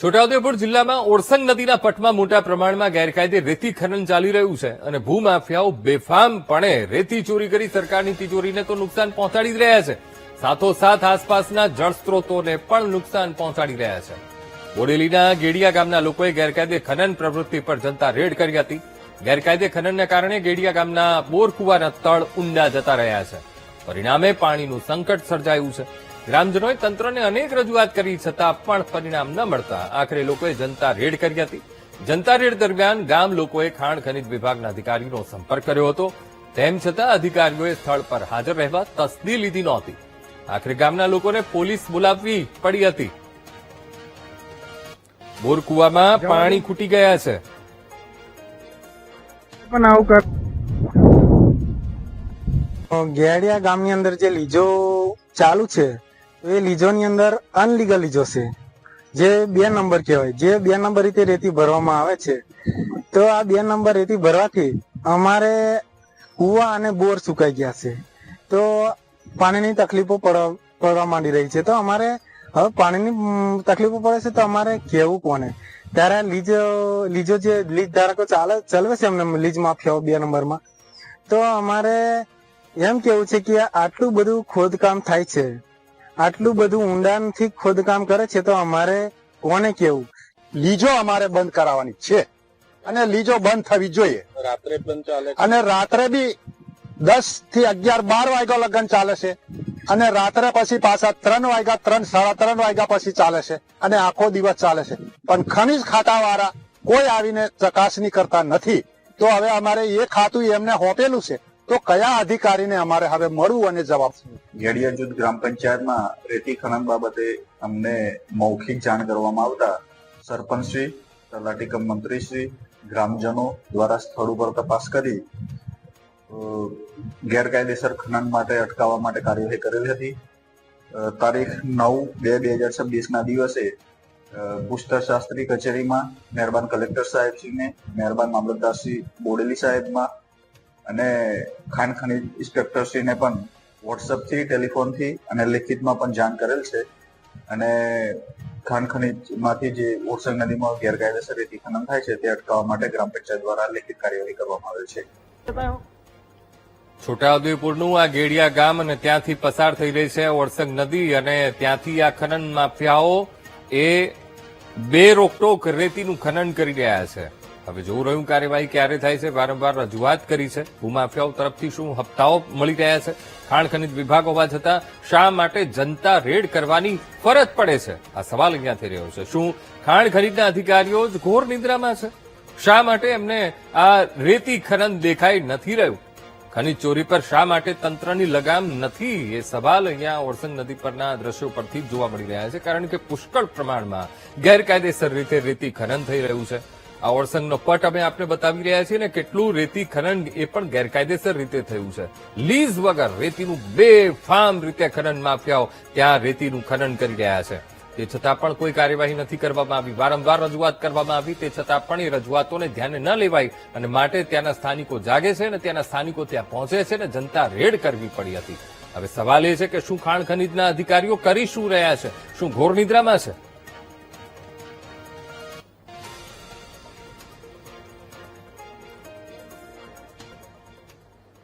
છોટાઉદેપુર જિલ્લામાં ઓરસંગ નદીના પટમાં મોટા પ્રમાણમાં ગેરકાયદે રેતી ખનન ચાલી રહ્યું છે અને ભૂમાફિયાઓ બેફામપણે રેતી ચોરી કરી સરકારની તિજોરીને તો નુકસાન પહોંચાડી જ રહ્યા છે, સાથોસાથ આસપાસના જળસ્ત્રોતોને પણ નુકસાન પહોંચાડી રહ્યા છે. બોડેલીના ગેડિયા ગામના લોકોએ ગેરકાયદે ખનન પ્રવૃત્તિ પર જનતા રેડ કરી હતી. ગેરકાયદે ખનનને કારણે ગેડિયા ગામના બોરકુવાના તળ ઊંડા જતા રહ્યા છે. પરિણામે પાણીનું સંકટ સર્જાયું છે. ગ્રામજનોએ તંત્રને અનેક રજૂઆત કરી છતાં પણ પરિણામ ન મળતા આખરે લોકોએ જનતા રેડ કરી હતી. જનતા રેડ દરમિયાન ગામ લોકોએ ખાણ ખનીજ વિભાગના અધિકારીનો સંપર્ક કર્યો હતો, તેમ છતાં અધિકારીઓએ સ્થળ પર હાજર રહેવા તસ્દી લીધી નહોતી. આખરે ગામના લોકોને પોલીસ બોલાવવી પડી હતી. બોરકુવામાં પાણી ખૂટી ગયા છે. ગેડિયા ગામની અંદર જે લીજો ચાલુ છે એ લીજોની અંદર અનલીગલ લીજો છે, જે 2 નંબર કહેવાય. જે 2 નંબર રીતે રેતી ભરવામાં આવે છે, તો આ 2 નંબર રેતી ભરવાથી અમારે કુવા અને બોર સુકાઈ ગયા છે, તો પાણીની તકલીફો પડવા માંડી રહી છે. તો અમારે હવે પાણીની તકલીફો પડે છે, તો અમારે કેવું કોને? ત્યારે લીજો જે લીજ ધારકો ચલાવે છે એમને લીજ માફિયાઓ 2 નંબરમાં, તો અમારે એમ કેવું છે કે આટલું બધું ખોદકામ થાય છે, આટલું બધું ઊંડાણથી ખોદકામ કરે છે, તો અમારે કોને કેવું? લીજો અમારે બંધ કરાવવાની છે અને લીજો બંધ થવી જોઈએ. રાત્રે પણ ચાલે અને રાત્રે બી 10 થી 11 12 વાગ્યા લગન ચાલે છે અને રાત્રે પછી પાછા 3 વાગ્યા 3 સાડા 3 વાગ્યા પછી ચાલે છે અને આખો દિવસ ચાલે છે. પણ ખનીજ ખાતા વાળા કોઈ આવીને ચકાસણી કરતા નથી. તો હવે અમારે એ ખાતું એમને હોપેલું છે, તો કયા અધિકારીને અમારે હવે મળવું અને જવાબ? ગેડિયા જૂથ ગ્રામ પંચાયતમાં રેતી ખનન બાબતે અમને મૌખિક જાણ કરવામાં આવતા સરપંચશ્રી, તલાટી કમ મંત્રીશ્રી, ગ્રામજનો દ્વારા સ્થળ ઉપર તપાસ કરી ગેરકાયદેસર ખનન માટે અટકાવવા માટે કાર્યવાહી કરેલી હતી. તારીખ 9/2/2026 ના દિવસે ભૂસ્તરશાસ્ત્રી કચેરીમાં મહેરબાન કલેક્ટર સાહેબશ્રીને, મહેરબાન મામલતદારશ્રી બોડેલી સાહેબમાં અને ખાણ ખનીજ ઇન્સ્પેક્ટરશ્રીને પણ વોટ્સઅપથી, ટેલિફોનથી અને લેખિતમાં પણ જાણ કરેલ છે. અને ખાણ ખનીજમાંથી જે ઓરસંગ નદીમાં ગેરકાયદેસર રેતી ખનન થાય છે તે અટકાવવા માટે ગ્રામ પંચાયત દ્વારા લેખિત કાર્યવાહી કરવામાં આવેલ છે. છોટાઉદેપુરનું આ ગેડિયા ગામ અને ત્યાંથી પસાર થઈ રહી છે ઓરસંગ નદી અને ત્યાંથી આ ખનન માફિયાઓ એ બે રોકટોક રેતીનું ખનન કરી રહ્યા છે. હવે જોવું રહ્યું કાર્યવાહી ક્યારે થાય છે. વારંવાર રજૂઆત કરી છે. ભૂમાફિયાઓ તરફથી શું હપ્તાઓ મળી રહ્યા છે? ખાણ ખનીજ વિભાગ હોવા છતાં શા માટે જનતા રેડ કરવાની ફરજ પડે છે? આ સવાલ અહીંયા થઈ રહ્યો છે. શું ખાણ ખનીજના અધિકારીઓ જ ઘોર નિદ્રામાં છે? શા માટે એમને આ રેતી ખનન દેખાઈ નથી રહ્યું? ખનીજ ચોરી પર શા માટે તંત્રની લગામ નથી? એ સવાલ અહીંયા ઓરસંગ નદી પરના દ્રશ્યો પરથી જોવા મળી રહ્યા છે. કારણ કે પુષ્કળ પ્રમાણમાં ગેરકાયદેસર રીતે રેતી ખનન થઈ રહ્યું છે. આ ઓરસંગનો પટ અમે આપને બતાવી રહ્યા છીએ ને કેટલું રેતી ખનન એ પણ ગેરકાયદેસર રીતે થયું છે. લીઝ વગર રેતીનું બેફામ રીતે ખનન માફિયાઓ ત્યાં રેતીનું ખનન કરી રહ્યા છે. તે છતાં પણ કોઈ કાર્યવાહી નથી કરવામાં આવી. વારંવાર રજૂઆત કરવામાં આવી, તે છતાં પણ એ રજૂઆતોને ધ્યાને ન લેવાઈ અને માટે ત્યાંના સ્થાનિકો જાગે છે અને ત્યાંના સ્થાનિકો ત્યાં પહોંચે છે અને જનતા રેડ કરવી પડી હતી. હવે સવાલ એ છે કે શું ખાણ ખનીજના અધિકારીઓ કરી શું રહ્યા છે? શું ઘોર નિદ્રામાં છે?